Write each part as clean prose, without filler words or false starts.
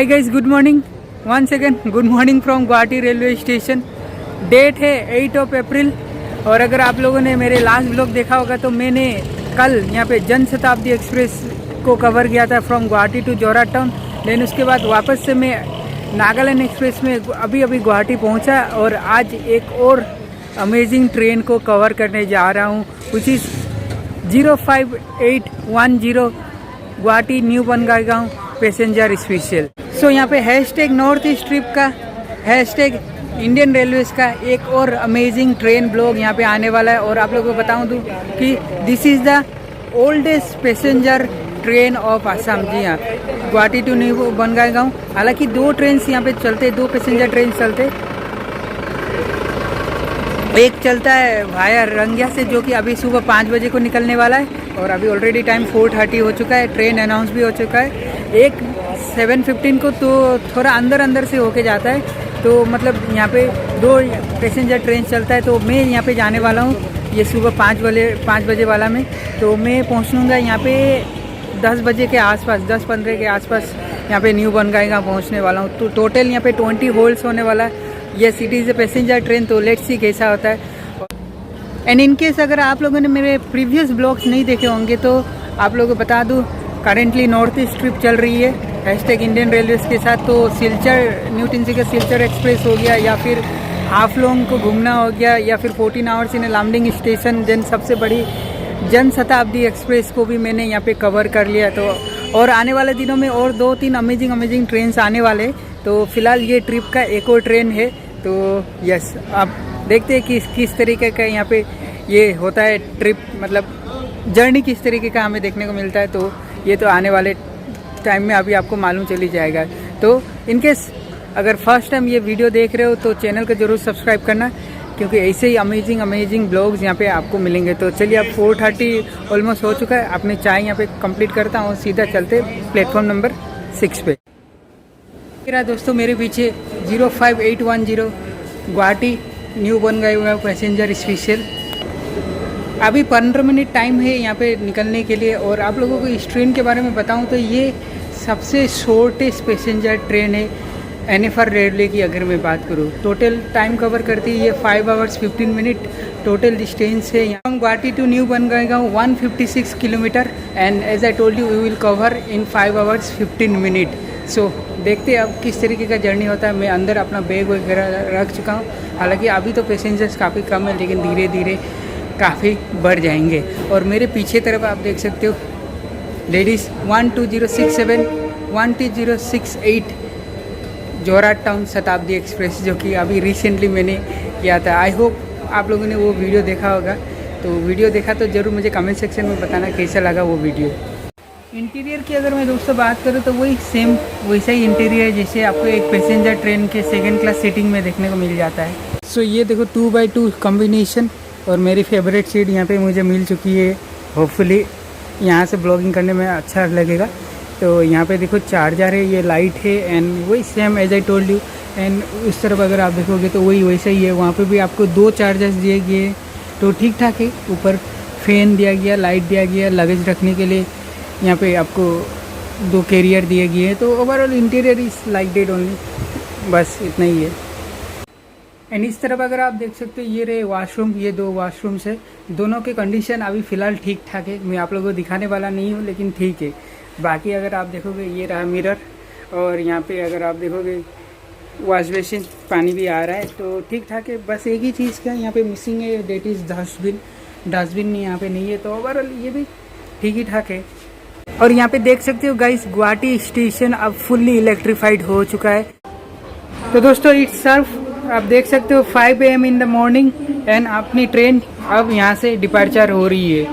Hi guys, good morning once again. Good morning from Guwahati railway station. Date है 8 अप्रैल। और अगर आप लोगों ने मेरे लास्ट ब्लॉग देखा होगा तो मैंने कल यहाँ पे जन शताब्दी एक्सप्रेस को कवर किया था from Guwahati to Jorhat town. Then उसके बाद वापस से मैं नागालैंड एक्सप्रेस में अभी गुवाहाटी पहुँचा और आज एक और अमेजिंग ट्रेन को कवर करने जा रहा हूँ, which is 05810 Guwahati new Bongaigaon passenger special. So यहाँ पे हैशटैग नॉर्थ ईस्ट ट्रिप का, हैशटैग इंडियन रेलवेज का एक और अमेजिंग ट्रेन ब्लॉग यहाँ पे आने वाला है। और आप लोगों को बताऊँ दूँ कि this is the oldest passenger train of Assam. जी हाँ, गुवाहाटी टू न्यू बनगाईगांव। हालांकि दो ट्रेन यहाँ पे चलते, दो पैसेंजर ट्रेन चलते। एक चलता है वाया रंगिया से, जो कि अभी सुबह 5 बजे को निकलने वाला है और अभी ऑलरेडी टाइम 4:30 हो चुका है। ट्रेन अनाउंस भी हो चुका है। एक 7:15 को तो थोड़ा अंदर से होके जाता है। तो मतलब यहाँ पे दो पैसेंजर ट्रेन चलता है। तो मैं यहाँ पे जाने वाला हूँ ये सुबह 5 बजे वाला में। तो मैं पहुँचूँगा यहाँ पे 10 बजे के आसपास, 10:15 के आसपास यहाँ पे न्यू बनगाईगांव पहुँचने वाला हूँ। तो टोटल यहाँ पे 20 होल्ड्स होने वाला है। ये सिटी इज़ पैसेंजर ट्रेन, तो लेट्स सी कैसा होता है। एंड इन केस अगर आप लोगों ने मेरे प्रीवियस ब्लॉग्स नहीं देखे होंगे तो आप लोगों को बता दूँ, करेंटली नॉर्थ ईस्ट ट्रिप चल रही है हैशटैग इंडियन रेलवेज के साथ। तो सिलचर, न्यू टिंसी का सिलचर एक्सप्रेस हो गया, या फिर हाफलोंग को घूमना हो गया, या फिर 14 hours in Lumding station. Then सबसे बड़ी जन शताब्दी एक्सप्रेस को भी मैंने यहाँ पे कवर कर लिया। तो और आने वाले दिनों में और 2-3 अमेजिंग ट्रेन्स आने वाले। तो फिलहाल ये ट्रिप का एक और ट्रेन है। तो यस, आप देखते हैं कि किस तरीके का यहाँ पे ये होता है ट्रिप, मतलब जर्नी किस तरीके का हमें देखने को मिलता है। तो ये तो आने वाले टाइम में अभी आपको मालूम चली जाएगा। तो इनकेस अगर फर्स्ट टाइम ये वीडियो देख रहे हो तो चैनल को ज़रूर सब्सक्राइब करना, क्योंकि ऐसे ही अमेजिंग ब्लॉग्स यहाँ पे आपको मिलेंगे। तो चलिए, अब 4:30 ऑलमोस्ट हो चुका है। अपनी चाय यहाँ पे कंप्लीट करता हूँ, सीधा चलते प्लेटफॉर्म नंबर 6 पे। मेरा दोस्तों मेरे पीछे 05810 Guwahati new Bongaigaon passenger special. अभी 15 मिनट टाइम है यहाँ पे निकलने के लिए। और आप लोगों को इस ट्रेन के बारे में बताऊँ तो ये सबसे शॉर्टेस्ट पैसेंजर ट्रेन है NFR रेलवे की। अगर मैं बात करूँ, टोटल टाइम कवर करती है ये 5 आवर्स 15 मिनट टोटल डिस्टेंस है। यहाँ Guwahati to new Bongaigaon 156 kilometre, and as I told you we will cover in 5 hours 15 minute. So देखते हैं अब किस तरीके का जर्नी होता है। मैं अंदर अपना बैग वगैरह रख चुका हूँ। हालांकि अभी तो पैसेंजर्स काफ़ी कम है, लेकिन धीरे धीरे काफ़ी बढ़ जाएंगे। और मेरे पीछे तरफ आप देख सकते हो लेडीज़ 12067 12068 जोरहाट टाउन शताब्दी एक्सप्रेस, जो कि अभी रिसेंटली मैंने किया था। आई होप आप लोगों ने वो वीडियो देखा होगा। तो वीडियो देखा तो ज़रूर मुझे कमेंट सेक्शन में बताना कैसा लगा वो वीडियो। इंटीरियर की अगर मैं दोस्तों बात करूँ तो वही सेम वैसा ही इंटीरियर है जैसे आपको एक पैसेंजर ट्रेन के सेकंड क्लास सीटिंग में देखने को मिल जाता है। सो ये देखो 2x2 कॉम्बिनेशन, और मेरी फेवरेट सीट यहाँ पे मुझे मिल चुकी है। होपफुली यहाँ से ब्लॉगिंग करने में अच्छा लगेगा। तो यहाँ पे देखो चार्जर है, ये लाइट है, एंड वही same as I told you. And इस तरफ अगर आप देखोगे तो वही वैसा ही है। वहाँ पे भी आपको 2 चार्जर्स दिए गए, तो ठीक ठाक है। ऊपर फैन दिया गया, लाइट दिया गया, लगेज रखने के लिए यहाँ पे आपको 2 कैरियर दिए गए हैं। तो overall interior is like that only, बस इतना ही है। एंड इस तरफ अगर आप देख सकते हो ये रहे वॉशरूम, ये 2 वॉशरूम्स है। दोनों के कंडीशन अभी फ़िलहाल ठीक ठाक है। मैं आप लोगों को दिखाने वाला नहीं हूँ, लेकिन ठीक है। बाकी अगर आप देखोगे ये रहा मिरर, और यहाँ पे अगर आप देखोगे वॉश बेसिन, पानी भी आ रहा है, तो ठीक ठाक है। बस एक ही चीज़ का यहाँ पे मिसिंग है, डेट इज़ डस्टबिन यहाँ पे नहीं है। तो ओवरऑल ये भी ठीक ही ठाक है। और यहाँ पे देख सकते हो गाइस, गुवाहाटी स्टेशन अब फुल्ली इलेक्ट्रीफाइड हो चुका है। तो दोस्तों इट्स सर्फ, आप देख सकते हो 5 AM in the morning, and अपनी ट्रेन अब यहाँ से डिपार्चर हो रही है।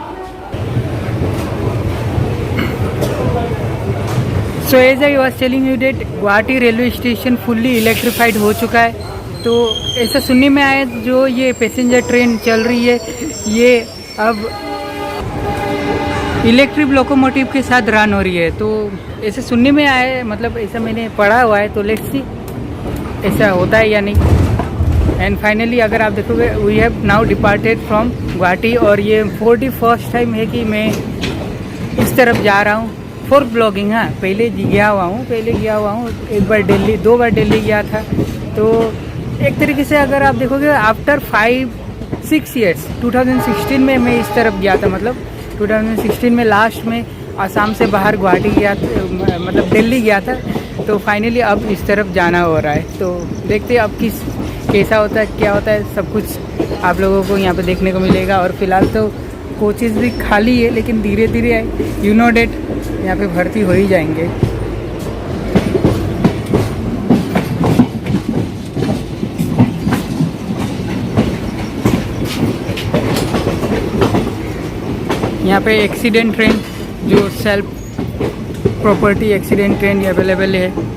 So as I was telling you that Guwahati railway station fully electrified हो चुका है। तो ऐसा सुनने में आया, जो ये पैसेंजर ट्रेन चल रही है ये अब इलेक्ट्रिक लोकोमोटिव के साथ रन हो रही है। तो ऐसे सुनने में आया है, मतलब ऐसा मैंने पढ़ा हुआ है। तो लेट्स सी ऐसा होता है या नहीं। एंड फाइनली अगर आप देखोगे we have now departed from Guwahati. और ये 41st टाइम है कि मैं इस तरफ जा रहा हूँ फोर्थ ब्लॉगिंग। हाँ, पहले गया हुआ हूँ एक बार दिल्ली, 2 बार दिल्ली गया था। तो एक तरीके से अगर आप देखोगे आफ्टर 5-6 ईयर्स 2016 में मैं इस तरफ गया था, मतलब 2016 में लास्ट में आसाम से बाहर गुवाहाटी गया, मतलब दिल्ली गया था। तो फाइनली अब इस तरफ जाना हो रहा है। तो देखते हैं अब कैसा होता है, क्या होता है, सब कुछ आप लोगों को यहाँ पे देखने को मिलेगा। और फिलहाल तो कोचेस भी खाली है, लेकिन धीरे धीरे यू नो डेट यहाँ पे भर्ती हो ही जाएंगे। यहाँ पे एक्सीडेंट ट्रेन, जो self property accident train available है।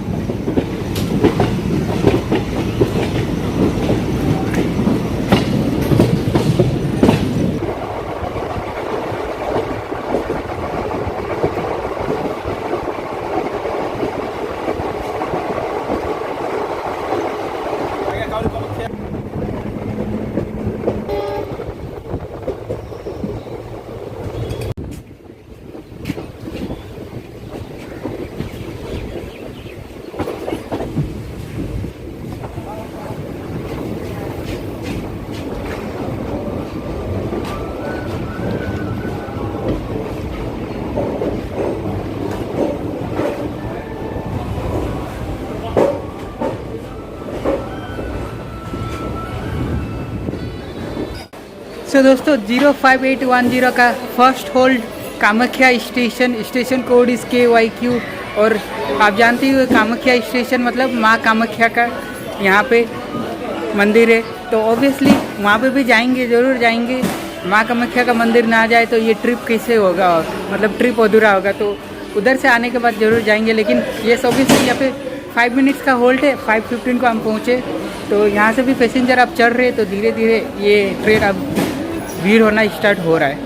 सो दोस्तों 05810 का first hold Kamakhya station code इस KYQ। और आप जानते ही हो कामाख्या स्टेशन मतलब माँ कामाख्या का यहाँ पे मंदिर है। तो ऑब्वियसली वहाँ पे भी जाएंगे, ज़रूर जाएंगे। माँ कामाख्या का मंदिर ना जाए तो ये ट्रिप कैसे होगा, और मतलब ट्रिप अधूरा होगा। तो उधर से आने के बाद ज़रूर जाएंगे। लेकिन ये ऑब्वियसली यहाँ पे 5 मिनट्स का होल्ड है। 5:15 को हम पहुँचे। तो यहाँ से भी पैसेंजर अब चढ़ रहे, तो धीरे धीरे ये ट्रेन अब भीड़ होना स्टार्ट हो रहा है।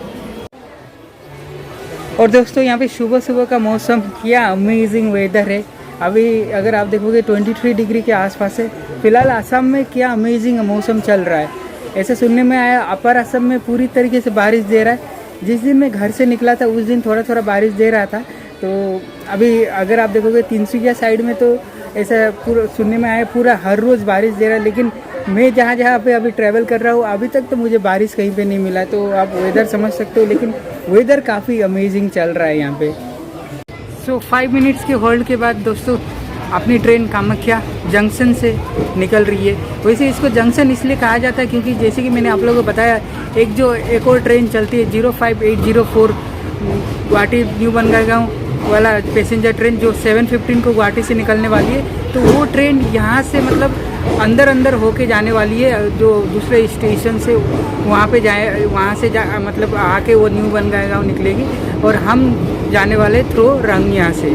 और दोस्तों यहाँ पे सुबह सुबह का मौसम क्या अमेजिंग वेदर है। अभी अगर आप देखोगे 23 डिग्री के आसपास है। फिलहाल असम में क्या अमेजिंग मौसम चल रहा है। ऐसे सुनने में आया अपर असम में पूरी तरीके से बारिश दे रहा है। जिस दिन मैं घर से निकला था उस दिन थोड़ा थोड़ा बारिश दे रहा था। तो अभी अगर आप देखोगे तिनसुकिया साइड में तो ऐसा पूरा सुनने में आया, पूरा हर रोज़ बारिश दे रहा है। लेकिन मैं जहाँ पे अभी ट्रैवल कर रहा हूँ अभी तक तो मुझे बारिश कहीं पे नहीं मिला। तो आप वेदर समझ सकते हो, लेकिन वेदर काफ़ी अमेजिंग चल रहा है यहाँ पे। सो 5 मिनट्स के होल्ड के बाद दोस्तों अपनी ट्रेन कामाख्या जंक्शन से निकल रही है। वैसे इसको जंक्शन इसलिए कहा जाता है क्योंकि जैसे कि मैंने आप लोगों को बताया, एक और ट्रेन चलती है 05804 गुवाहाटी न्यू बनगांव वाला पैसेंजर ट्रेन, जो 7:15 को गुवाहाटी से निकलने वाली है। तो वो ट्रेन यहाँ से मतलब अंदर होके जाने वाली है, जो दूसरे स्टेशन से वहाँ पे जाए, वहाँ से मतलब आके वो न्यू बनगांव निकलेगी। और हम जाने वाले थ्रू रंगिया से।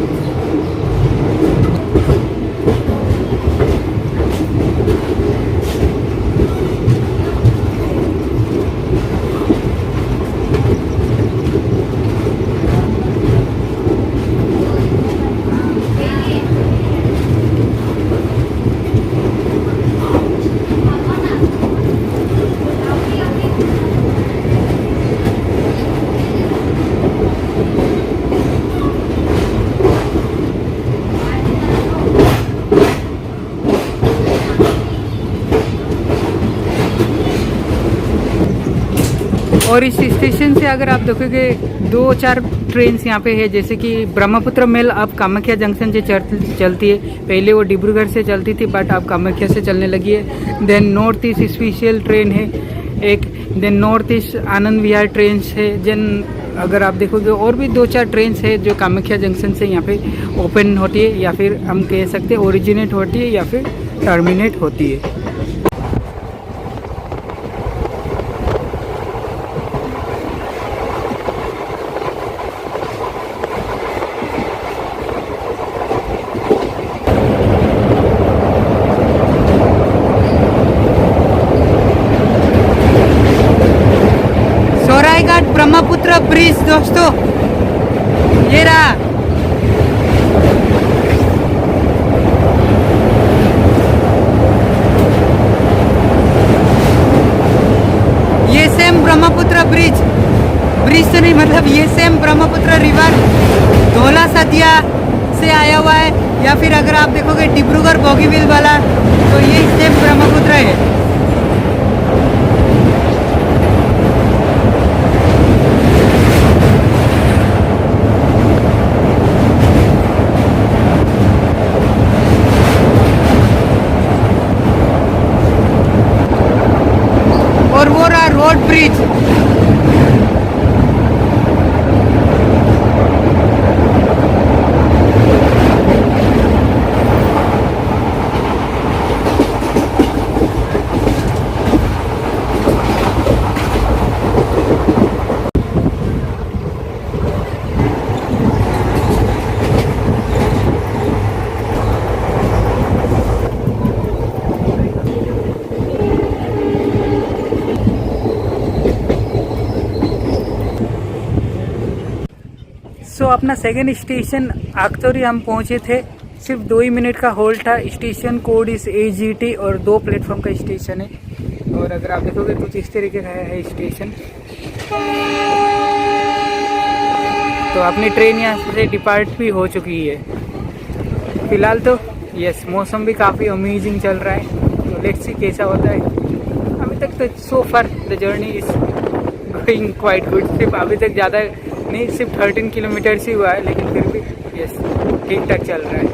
और इस स्टेशन से अगर आप देखोगे 2-4 ट्रेन यहाँ पे है, जैसे कि ब्रह्मपुत्र मेल अब कामाख्या जंक्शन से चलती है। पहले वो डिब्रूगढ़ से चलती थी बट अब कामाख्या से चलने लगी है। Then North East special train है एक, then North East Anand Vihar train है। देन अगर आप देखोगे और भी 2-4 ट्रेन है जो कामाख्या जंक्शन से यहाँ पे ओपन होती है, या फिर हम कह सकते हैं ओरिजिनेट होती है या फिर टर्मिनेट होती है। ब्रह्मपुत्र ब्रिज दोस्तों, ये रहा। ये सेम ब्रह्मपुत्र ब्रिज तो नहीं, मतलब ये सेम ब्रह्मपुत्र रिवर धोला सदिया से आया हुआ है, या फिर अगर आप देखोगे डिब्रूगढ़ बोगीबिल वाला तो ये सेम ब्रह्मपुत्र है। और वो रहा रोड ब्रिज। सो अपना सेकेंड स्टेशन आखतौरी हम पहुंचे थे, सिर्फ 2 ही मिनट का होल्ड था। स्टेशन कोड इस AGT और 2 प्लेटफॉर्म का स्टेशन है। और अगर आप देखोगे कुछ इस तरीके का है स्टेशन। तो अपनी ट्रेन यहाँ से डिपार्ट भी हो चुकी है फिलहाल तो। यस, मौसम भी काफ़ी अमेजिंग चल रहा है, तो लेट्स सी कैसा होता है। अभी तक तो so far the journey is going quite good. सिर्फ अभी तक ज़्यादा नहीं, सिर्फ 13 किलोमीटर ही हुआ है, लेकिन फिर भी यस ठीक ठाक चल रहा है।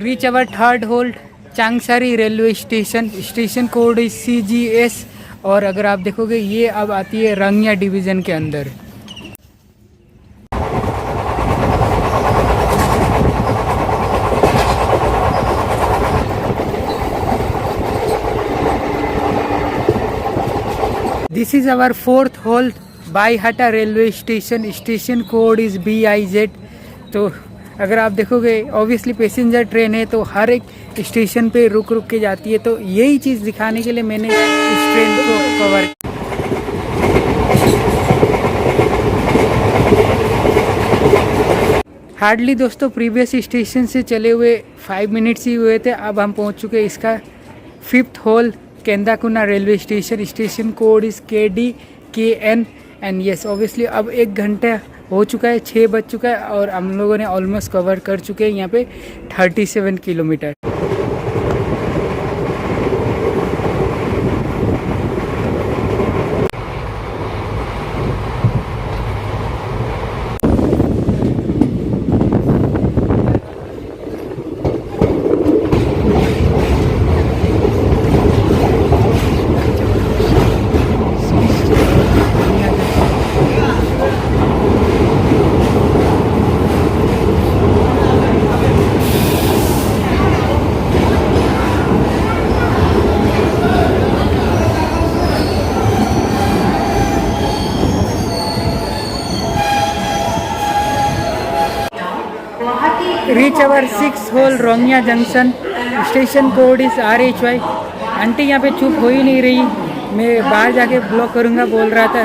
Reach our third hold Changsari railway station. Station code is CGS। और अगर आप देखोगे ये अब आती है रंगिया डिवीज़न के अंदर। This is our 4th halt Baihata railway station. Station code is BIZ। तो अगर आप देखोगे ऑब्वियसली पैसेंजर ट्रेन है, तो हर एक स्टेशन पे रुक रुक के जाती है। तो यही चीज़ दिखाने के लिए मैंने इस ट्रेन को कवर। हार्डली दोस्तों प्रीवियस स्टेशन से चले हुए 5 मिनट्स ही हुए थे। अब हम पहुंच चुके हैं इसका 5th halt Kendukona railway station. Station code is KDKN। And yes obviously अब 1 घंटा हो चुका है, 6 बज चुका है और हम लोगों ने ऑलमोस्ट कवर कर चुके हैं यहाँ पे 37 किलोमीटर। Reach our 6th halt Rangiya junction. Station code is RHY। Aunty यहाँ पे चुप हो ही नहीं रही, मैं बाहर जाके ब्लॉक करूँगा बोल रहा था,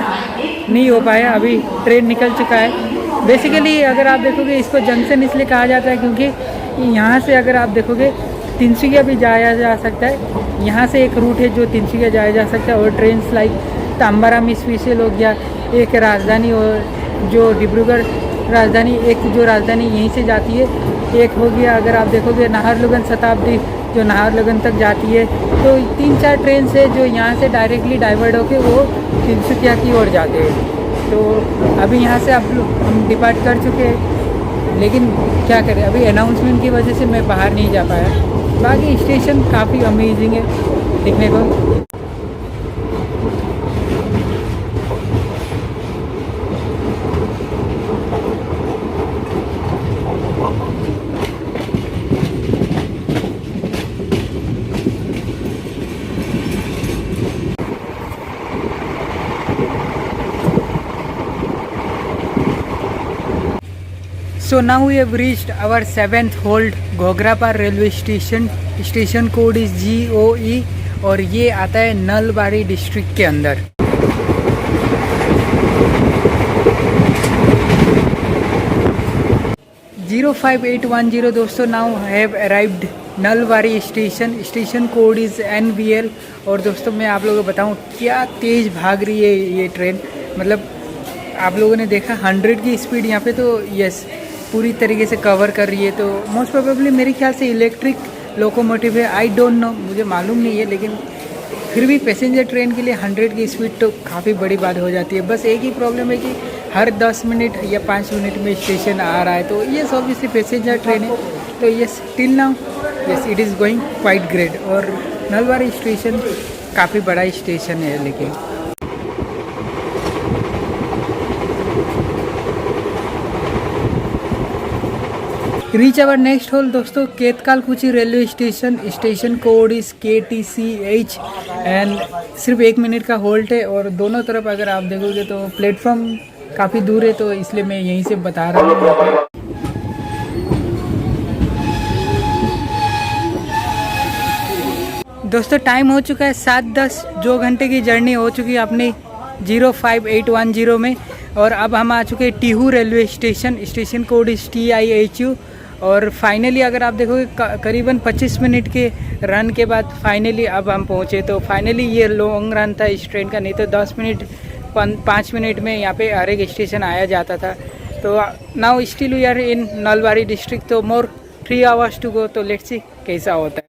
नहीं हो पाया। अभी ट्रेन निकल चुका है। बेसिकली अगर आप देखोगे इसको जंक्शन इसलिए कहा जाता है क्योंकि यहाँ से अगर आप देखोगे तिनसुकिया भी जाया जा सकता है। यहाँ से एक रूट है जो तिनसुकिया जाया जा सकता है। और ट्रेन लाइक ताम्बाराम स्पेशल हो गया, एक राजधानी और जो डिब्रूगढ़ राजधानी, एक जो राजधानी यहीं से जाती है, एक हो गया अगर आप देखोगे नाहरलगुन शताब्दी जो नाहरलगुन तक जाती है। तो 3-4 ट्रेन से जो यहाँ से डायरेक्टली डाइवर्ट होके वो तिनसुकिया की ओर जाते हैं। तो अभी यहाँ से हम डिपार्ट कर चुके हैं, लेकिन क्या करें अभी अनाउंसमेंट की वजह से मैं बाहर नहीं जा पाया। बाकी स्टेशन काफ़ी अमेजिंग है दिखने को। So now we have reached our 7th hold Ghograpar railway station. Station code is GOE और ये आता है नलबाड़ी डिस्ट्रिक्ट के अंदर। 05810 दोस्तों now have arrived Nalbari station code is NVL। और दोस्तों मैं आप लोगों को बताऊं क्या तेज़ भाग रही है ये ट्रेन, मतलब आप लोगों ने देखा 100 की स्पीड यहाँ पे, तो यस पूरी तरीके से कवर कर रही है। तो मोस्ट प्रोबेबली मेरे ख्याल से इलेक्ट्रिक लोकोमोटिव है, आई डोंट नो, मुझे मालूम नहीं है, लेकिन फिर भी पैसेंजर ट्रेन के लिए 100 की स्पीड तो काफ़ी बड़ी बात हो जाती है। बस एक ही प्रॉब्लम है कि हर 10 मिनट या 5 मिनट में स्टेशन आ रहा है, तो यस ऑब्वियसली पैसेंजर ट्रेन है, तो yes till now yes it is going quite great. और नलवारी स्टेशन काफ़ी बड़ा स्टेशन है। लेकिन रीच आवर नेक्स्ट होल दोस्तों Kaitalkuchi railway station code is KTCH and सिर्फ 1 मिनट का होल्ट है। और दोनों तरफ अगर आप देखोगे तो प्लेटफॉर्म काफ़ी दूर है, तो इसलिए मैं यहीं से बता रहा हूँ। दोस्तों टाइम हो चुका है 7:10, 2 घंटे की जर्नी हो चुकी है अपनी 05810 में। और अब हम आ चुके हैं Tihu railway station code is TIHU। और फाइनली अगर आप देखोगे करीबन 25 मिनट के रन के बाद फाइनली अब हम पहुँचे। तो फाइनली ये लॉन्ग रन था इस ट्रेन का, नहीं तो 10 मिनट 5 मिनट में यहाँ पे हर एक स्टेशन आया जाता था। तो now still we are in Nalbari district, तो मोर 3 आवर्स टू गो, तो लेट्स सी कैसा होता है।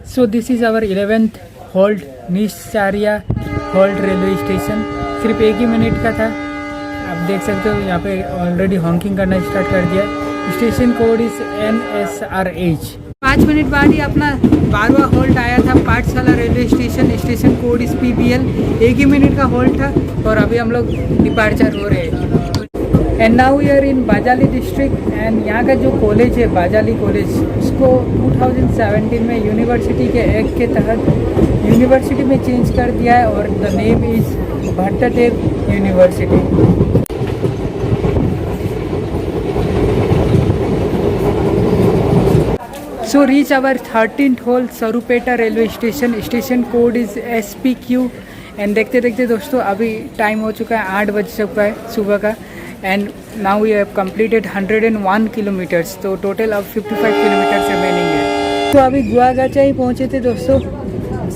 So this is our 11th halt Nishchariya halt railway station. सिर्फ 1 ही मिनट का था, आप देख सकते हो यहाँ पे ऑलरेडी हॉकिंग करना स्टार्ट कर दिया। Station code is NSRH। 5 minute बाद ही अपना 12वां होल्ड आया था Pathsala railway station code is PBL। 1 ही मिनट का होल्ड था और अभी हम लोग डिपार्चर हो रहे हैं। And now we are in Bajali district. And यहाँ का जो कॉलेज है बाजाली कॉलेज, उसको 2017 में यूनिवर्सिटी के एक्ट के तहत यूनिवर्सिटी में चेंज कर दिया है और the name is Bhattadev university. So reach our 13th halt Sarupeta railway station code is SPQ। And देखते देखते दोस्तों अभी टाइम हो चुका है 8 बज चुका है सुबह का। And now we have completed 101 kilometres, तो टोटल अब 55 किलोमीटर्स रिमेनिंग है। तो अभी गुआगाचा ही पहुँचे थे दोस्तों,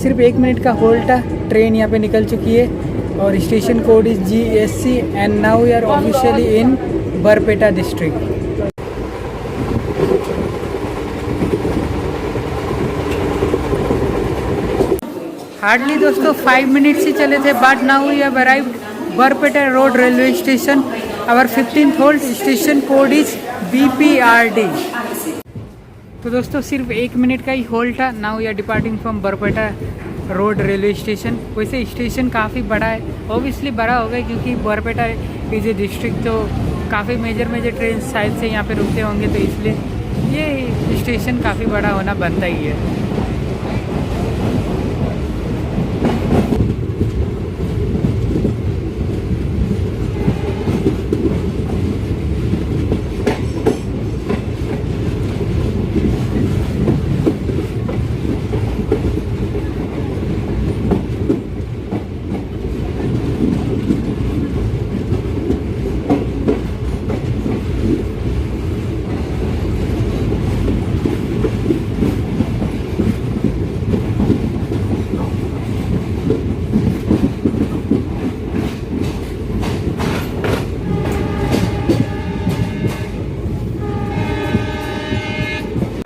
सिर्फ 1 मिनट का होल्ड था, ट्रेन यहाँ पे निकल चुकी है और station code is GSC। And now we are officially in Barpeta district. Hardly दोस्तों 5 मिनट्स ही चले थे, but now we have arrived Barpeta road railway station. Our 15th hold station code is BPRD। तो दोस्तों सिर्फ 1 मिनट का ही होल्ड था। Now we are departing from Barpeta road railway station. वैसे स्टेशन काफ़ी बड़ा है, ऑब्वियसली बड़ा होगा क्योंकि बरपेटा इज ए डिस्ट्रिक्ट, तो काफ़ी मेजर ट्रेन शायद से यहाँ पे रुकते होंगे, तो इसलिए ये स्टेशन काफ़ी बड़ा होना बनता ही है।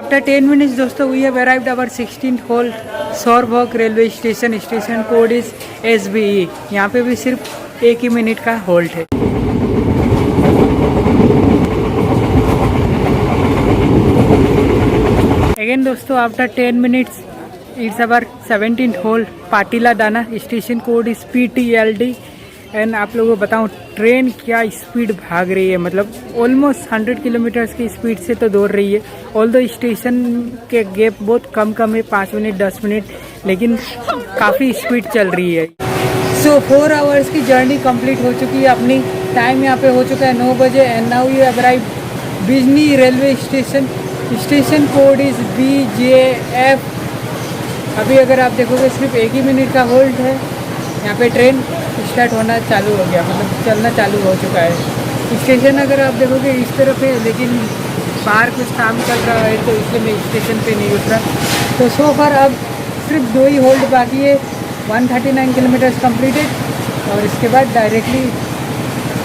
After 10 minutes दोस्तों we have arrived our 16th halt Sorbhog railway station code is SBE। यहाँ पे भी सिर्फ 1 ही मिनट का होल्ड है। अगेन दोस्तों after 10 minutes it's our 17th halt Patiladaha station code is PTLD। And आप लोगों को बताऊं ट्रेन क्या स्पीड भाग रही है, मतलब ऑलमोस्ट 100 किलोमीटर्स की स्पीड से तो दौड़ रही है। ऑल्दो स्टेशन के गैप बहुत कम है, 5 मिनट 10 मिनट, लेकिन काफ़ी स्पीड चल रही है। सो 4 आवर्स की जर्नी कंप्लीट हो चुकी है अपनी। टाइम यहाँ पे हो चुका है 9 बजे। And now you have arrived Bijni railway station code is BJF। अभी अगर आप देखोगे सिर्फ 1 ही मिनट का होल्ड है। यहाँ पे ट्रेन स्टार्ट होना चालू हो गया, मतलब चलना चालू हो चुका है। स्टेशन अगर आप देखोगे इस तरफ है, लेकिन बाहर कुछ काम चल रहा है तो इसलिए मैं स्टेशन पे नहीं उतरा। तो सो फार अब सिर्फ 2 ही होल्ड बाकी है। 139 किलोमीटर्स कम्प्लीटेड और इसके बाद डायरेक्टली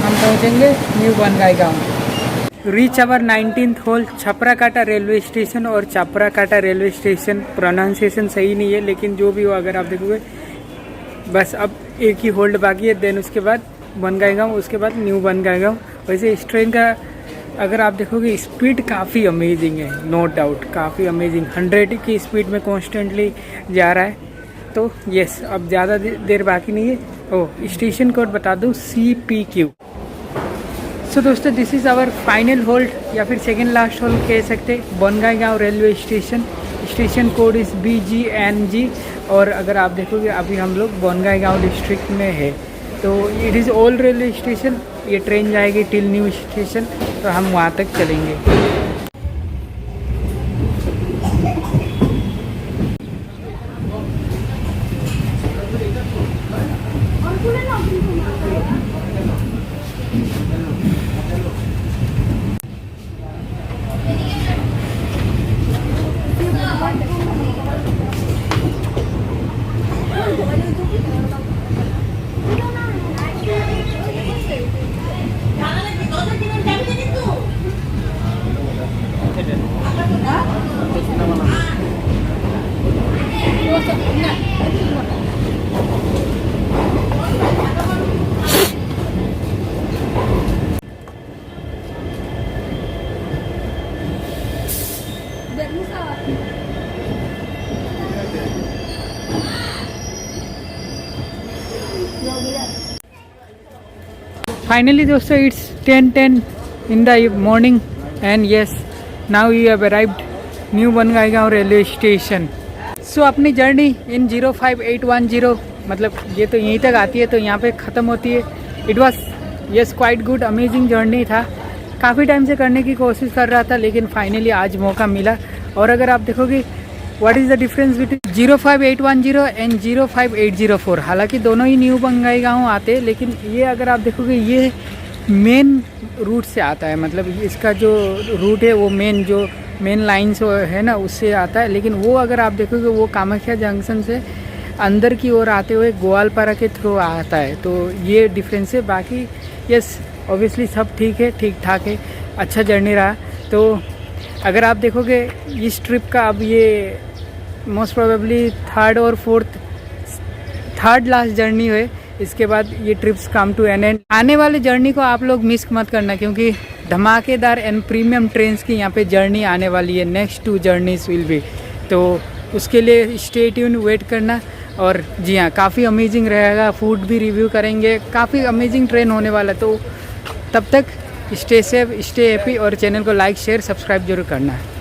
हम पहुँचेंगे new Bongaigaon. Reach our 19th halt Chaprakata railway station. और छपरा काटा रेलवे स्टेशन प्रोनाउंसिएशन सही नहीं है, लेकिन जो भी हो अगर आप देखोगे बस अब एक ही होल्ड बाकी है, देन उसके बाद बनगाईगांव, उसके बाद न्यू बनगाईगांव। वैसे इस ट्रेन का अगर आप देखोगे स्पीड काफ़ी अमेजिंग है, नो डाउट काफ़ी अमेजिंग। 100 की स्पीड में कॉन्स्टेंटली जा रहा है। तो यस, अब ज़्यादा देर बाकी नहीं है। ओह, स्टेशन कोड बता दूँ, CPQ। सो दोस्तों, this is our final halt या फिर सेकेंड लास्ट होल्ड कह सकते, Bongaigaon railway station. Station code is BGNG। और अगर आप देखोगे अभी हम लोग बनगाईगांव डिस्ट्रिक्ट में है। तो it is old railway station. ये ट्रेन जाएगी टिल न्यू स्टेशन, तो हम वहाँ तक चलेंगे। Finally दोस्तों, it's 10:10 in the morning and yes, now we have arrived new Bongaigaon railway station. So अपनी जर्नी इन 05810, मतलब ये तो यहीं तक आती है तो यहाँ पे ख़त्म होती है। It was yes quite good, amazing journey था। काफ़ी टाइम से करने की कोशिश कर रहा था, लेकिन फाइनली आज मौका मिला। और अगर आप देखोगे what is the difference between 05810 and 05804, हालांकि दोनों ही न्यू बनगाईगांव आते हैं, लेकिन ये अगर आप देखोगे ये मेन रूट से आता है। मतलब इसका जो रूट है वो मेन लाइन से है ना, उससे आता है। लेकिन वो अगर आप देखोगे वो कामाख्या जंक्शन से अंदर की ओर आते हुए गोवालपारा के थ्रू आता है। तो ये डिफरेंस है। बाकी यस, ऑब्वियसली सब ठीक है, ठीक ठाक है, अच्छा जर्नी रहा। तो अगर आप देखोगे इस ट्रिप का अब ये most probably third last journey है। इसके बाद ये trips come to an end. आने वाले जर्नी को आप लोग मिस मत करना, क्योंकि धमाकेदार एंड प्रीमियम ट्रेन्स की यहाँ पे जर्नी आने वाली है। नेक्स्ट 2 जर्नीज विल बी, तो उसके लिए स्टे ट्यून, वेट करना। और जी हाँ, काफ़ी अमेजिंग रहेगा, फूड भी रिव्यू करेंगे, काफ़ी अमेजिंग ट्रेन होने वाला है। तो तब तक स्टे सेफ, स्टे हैप्पी और चैनल को लाइक शेयर सब्सक्राइब जरूर करना है।